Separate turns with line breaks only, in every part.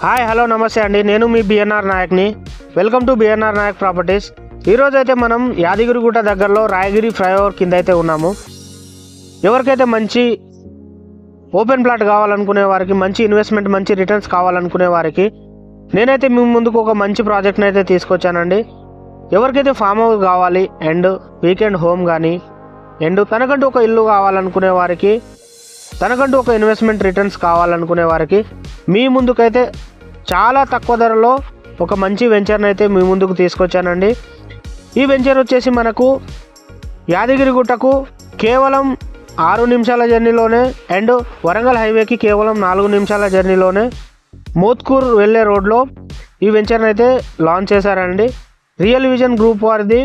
Hi hello నమస్తే అండి, నేను మీ బిఎన్ఆర్ నాయక్ని. Welcome to BNR Nayak properties. ఈరోజు అయితే మనం యాదగిరిగుట్ట దగ్గరలో రాయగిరి ఫ్లైఓవర్ కింద అయితే ఉన్నాము. ఎవరికైతే మంచి ఓపెన్ ప్లాట్ కావాలనుకునే వారికి, మంచి ఇన్వెస్ట్మెంట్, మంచి రిటర్న్స్ కావాలనుకునే వారికి నేనైతే మీ ముందుకు ఒక మంచి ప్రాజెక్ట్ని అయితే తీసుకొచ్చానండి. ఎవరికైతే ఫామ్ హౌస్ కావాలి అండ్ వీకెండ్ హోమ్ కానీ అండ్ తనకంటూ ఒక ఇల్లు కావాలనుకునే వారికి, తనకంటూ ఒక ఇన్వెస్ట్మెంట్ రిటర్న్స్ కావాలనుకునే వారికి మీ ముందుకైతే చాలా తక్కువ ధరలో ఒక మంచి వెంచర్ని అయితే మీ ముందుకు తీసుకొచ్చానండి. ఈ వెంచర్ వచ్చేసి మనకు యాదగిరిగుట్టకు కేవలం 6 నిమిషాల జర్నీలోనే అండ్ వరంగల్ హైవేకి కేవలం 4 నిమిషాల జర్నీలోనే మోత్కూర్ వెళ్ళే రోడ్లో ఈ వెంచర్ని అయితే లాంచ్ చేశారండి. రియల్ విజన్ గ్రూప్ వారిది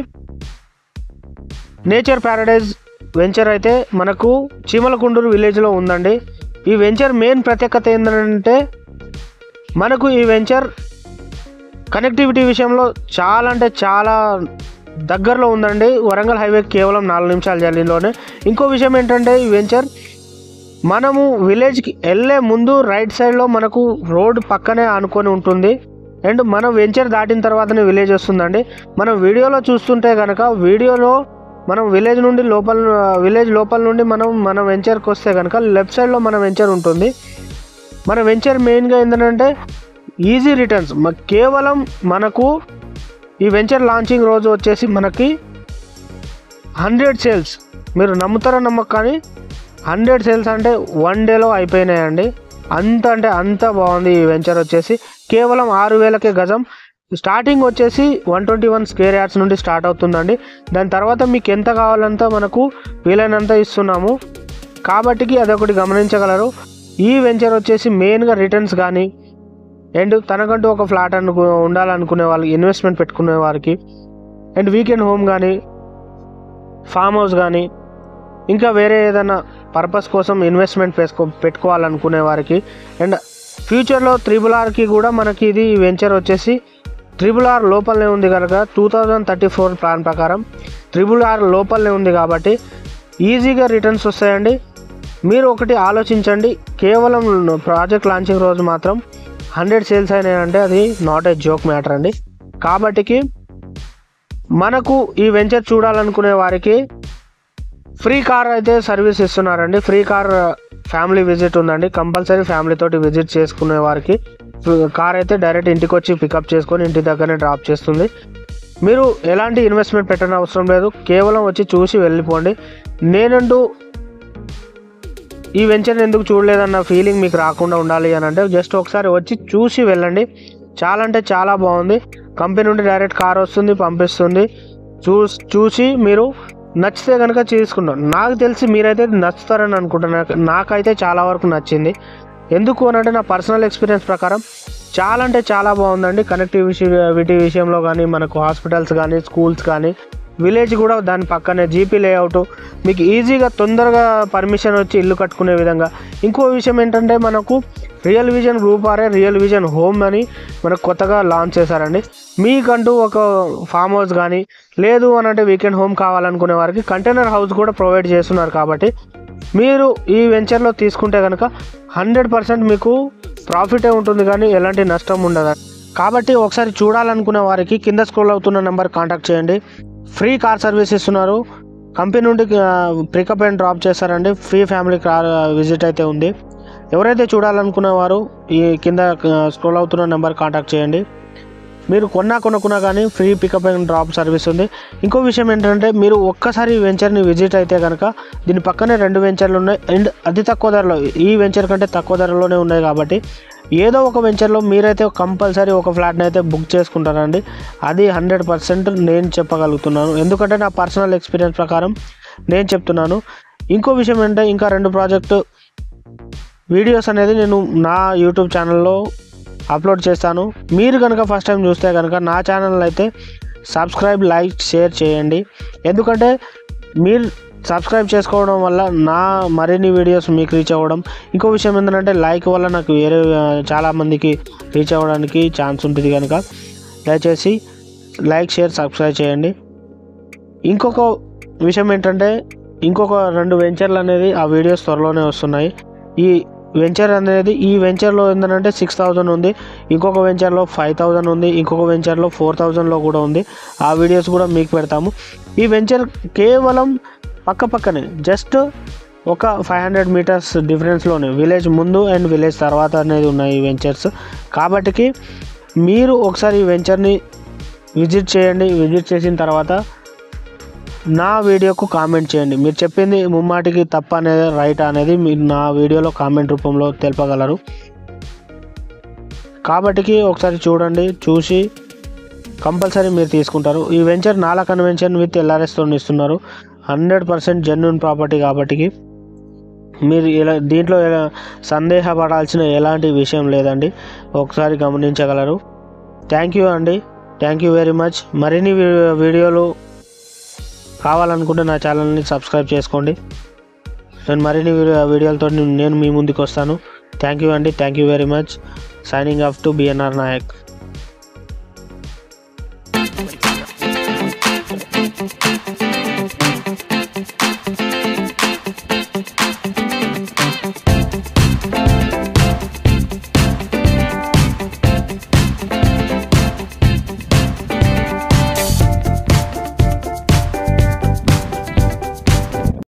నేచర్ ప్యారడైజ్ వెంచర్ అయితే మనకు చీమలకుండూరు విలేజ్లో ఉందండి. ఈ వెంచర్ మెయిన్ ప్రత్యేకత ఏంటంటే మనకు ఈ వెంచర్ కనెక్టివిటీ విషయంలో చాలా అంటే చాలా దగ్గరలో ఉందండి. వరంగల్ హైవేకి కేవలం 4 నిమిషాల జర్నీలోనే. ఇంకో విషయం ఏంటంటే ఈ వెంచర్ మనము విలేజ్కి వెళ్ళే ముందు రైట్ సైడ్లో మనకు రోడ్ పక్కనే ఆనుకొని ఉంటుంది అండ్ మనం వెంచర్ దాటిన తర్వాతనే విలేజ్ వస్తుందండి. మనం వీడియోలో చూస్తుంటే కనుక వీడియోలో మనం విలేజ్ లోపల నుండి మన వెంచర్కి వస్తే కనుక లెఫ్ట్ సైడ్లో మన వెంచర్ ఉంటుంది. మన వెంచర్ మెయిన్గా ఏంటంటే ఈజీ రిటర్న్స్. కేవలం మనకు ఈ వెంచర్ లాంచింగ్ రోజు వచ్చేసి మనకి 100 సేల్స్, మీరు నమ్ముతారో నమ్మక కానీ 100 సేల్స్ అంటే 1 డేలో అయిపోయినాయండి. అంత బాగుంది ఈ వెంచర్ వచ్చేసి. కేవలం 6,000కే గజం. స్టార్టింగ్ వచ్చేసి 121 స్క్వేర్ యార్డ్స్ నుండి స్టార్ట్ అవుతుందండి. దాని తర్వాత మీకు ఎంత కావాలంత మనకు వీలైనంత ఇస్తున్నాము కాబట్టి అదొకటి గమనించగలరు. ఈ వెంచర్ వచ్చేసి మెయిన్గా రిటర్న్స్ కానీ అండ్ తనకంటూ ఒక ఫ్లాట్ ఉండాలనుకునే వాళ్ళకి, ఇన్వెస్ట్మెంట్ పెట్టుకునే వారికి అండ్ వీకెండ్ హోమ్ కానీ ఫామ్ హౌస్ కానీ ఇంకా వేరే ఏదైనా పర్పస్ కోసం ఇన్వెస్ట్మెంట్ పెట్టుకోవాలనుకునే వారికి అండ్ ఫ్యూచర్లో RRRకి కూడా మనకి ఇది వెంచర్ వచ్చేసి RRR లోపలనే ఉంది కనుక 2034 ప్లాన్ ప్రకారం RRR లోపలనే ఉంది కాబట్టి ఈజీగా రిటర్న్స్ వస్తాయండి. మీరు ఒకటి ఆలోచించండి, కేవలం ప్రాజెక్ట్ లాంచింగ్ రోజు మాత్రం 100 సేల్స్ అయినాయంటే అది నాట్ ఏ జోక్ మ్యాటర్ అండి. కాబట్టికి మనకు ఈ వెంచర్ చూడాలనుకునే వారికి ఫ్రీ కార్ అయితే సర్వీస్ ఇస్తున్నారండి. ఫ్రీ కార్ ఫ్యామిలీ విజిట్ ఉందండి. కంపల్సరీ ఫ్యామిలీతోటి విజిట్ చేసుకునే వారికి కార్ అయితే డైరెక్ట్ ఇంటికి వచ్చి పికప్ చేసుకొని ఇంటి దగ్గరనే డ్రాప్ చేస్తుంది. మీరు ఎలాంటి ఇన్వెస్ట్మెంట్ పెట్టని అవసరం లేదు, కేవలం వచ్చి చూసి వెళ్ళిపోండి. నేనంటూ ఈ వెంచర్ని ఎందుకు చూడలేదన్న ఫీలింగ్ మీకు రాకుండా ఉండాలి అని అంటే జస్ట్ ఒకసారి వచ్చి చూసి వెళ్ళండి. చాలా అంటే చాలా బాగుంది. కంపెనీ నుండి డైరెక్ట్ కార్ వస్తుంది, పంపిస్తుంది. చూసి మీరు నచ్చితే కనుక తీసుకుంటాం. నాకు తెలిసి మీరైతే నచ్చుతారని అనుకుంటున్నాను. నాకైతే చాలా వరకు నచ్చింది. ఎందుకు అని అంటే నా పర్సనల్ ఎక్స్పీరియన్స్ ప్రకారం చాలా అంటే చాలా బాగుందండి. కనెక్టివిటీ విషయంలో కానీ, మనకు హాస్పిటల్స్ కానీ, స్కూల్స్ కానీ, విలేజ్ కూడా దాని పక్కనే జీపీ లేఅవుట్, మీకు ఈజీగా తొందరగా పర్మిషన్ వచ్చి ఇల్లు కట్టుకునే విధంగా. ఇంకో విషయం ఏంటంటే మనకు రియల్ విజన్ గ్రూప్ వారే రియల్ విజన్ హోమ్ అని మనకు కొత్తగా లాంచ్ చేశారండి. మీకంటూ ఒక ఫామ్ హౌస్ కానీ లేదు అని అంటే వీకెండ్ హోమ్ కావాలనుకునే వారికి కంటైనర్ హౌస్ కూడా ప్రొవైడ్ చేస్తున్నారు. కాబట్టి మీరు ఈ వెంచర్లో తీసుకుంటే కనుక 100% మీకు ప్రాఫిటే ఉంటుంది కానీ ఎలాంటి నష్టం ఉండదు. కాబట్టి ఒకసారి చూడాలనుకునే వారికి కింద స్క్రోల్ అవుతున్న నెంబర్ కాంటాక్ట్ చేయండి. ఫ్రీ కార్ సర్వీస్ ఇస్తున్నారు. కంపెనీ నుండి పికప్ అండ్ డ్రాప్ చేస్తారండి. ఫ్రీ ఫ్యామిలీ కార్ విజిట్ అయితే ఉంది. ఎవరైతే చూడాలనుకునే వారు ఈ కింద స్క్రోల్ అవుతున్న నెంబర్ కాంటాక్ట్ చేయండి. మీరు కొనుక్కున్నా కానీ free pickup and drop service ఉంది. ఇంకో విషయం ఏంటంటే మీరు ఒక్కసారి వెంచర్ని విజిట్ అయితే కనుక దీని పక్కనే 2 వెంచర్లు ఉన్నాయి అండ్ అతి తక్కువ ధరలో, ఈ వెంచర్ కంటే తక్కువ ధరలోనే ఉన్నాయి. కాబట్టి ఏదో ఒక వెంచర్లో మీరైతే కంపల్సరీ ఒక ఫ్లాట్ని అయితే బుక్ చేసుకుంటారండి. అది 100% నేను చెప్పగలుగుతున్నాను, ఎందుకంటే నా పర్సనల్ ఎక్స్పీరియన్స్ ప్రకారం నేను చెప్తున్నాను. ఇంకో విషయం ఏంటంటే ఇంకా 2 ప్రాజెక్టు వీడియోస్ అనేది నేను నా యూట్యూబ్ ఛానల్లో అప్లోడ్ చేస్తాను. మీరు కనుక ఫస్ట్ టైం చూస్తే కనుక నా ఛానల్ అయితే సబ్స్క్రైబ్, లైక్, షేర్ చేయండి. ఎందుకంటే మీరు సబ్స్క్రైబ్ చేసుకోవడం వల్ల నా మరిన్ని వీడియోస్ మీకు రీచ్ అవ్వడం. ఇంకో విషయం ఏంటంటే లైక్ వల్ల నాకు వేరే చాలామందికి రీచ్ అవ్వడానికి ఛాన్స్ ఉంటుంది కనుక దయచేసి లైక్, షేర్, సబ్స్క్రైబ్ చేయండి. ఇంకొక విషయం ఏంటంటే ఇంకొక 2 వెంచర్లు అనేది ఆ వీడియోస్ త్వరలోనే వస్తున్నాయి. ఈ వెంచర్ అనేది ఈ వెంచర్లో ఏంటంటే 6,000 ఉంది, ఇంకొక వెంచర్లో 5,000 ఉంది, ఇంకొక వెంచర్లో 4,000లో కూడా ఉంది. ఆ వీడియోస్ కూడా మీకు పెడతాము. ఈ వెంచర్ కేవలం పక్కనే జస్ట్ ఒక 500 మీటర్స్ డిఫరెన్స్లోనే విలేజ్ ముందు అండ్ విలేజ్ తర్వాత అనేది ఉన్నాయి ఈ వెంచర్స్. కాబట్టి మీరు ఒకసారి ఈ వెంచర్ని విజిట్ చేయండి. విజిట్ చేసిన తర్వాత నా వీడియోకు కామెంట్ చేయండి. మీరు చెప్పింది ముమ్మాటికి తప్ప అనేది రైట్ అనేది మీరు నా వీడియోలో కామెంట్ రూపంలో తెలపగలరు. కాబట్టి ఒకసారి చూడండి, చూసి కంపల్సరీ మీరు తీసుకుంటారు. ఈ వెంచర్ నాలా కన్వెన్షన్ విత్ ఎల్ఆర్ఎస్తో ఇస్తున్నారు. 100% జెన్యూన్ ప్రాపర్టీ కాబట్టి మీరు దీంట్లో సందేహపడాల్సిన ఎలాంటి విషయం లేదండి. ఒకసారి గమనించగలరు. థ్యాంక్ యూ అండి. Thank you very much. మరిన్ని వీడియోలు కావాలనుకుంటే నా ఛానల్ని సబ్స్క్రైబ్ చేసుకోండి. నేను మరిన్ని వీడియోలతో నేను మీ ముందుకు వస్తాను. థ్యాంక్ యూ అండి. Thank you very much. Signing off to BNR Naik.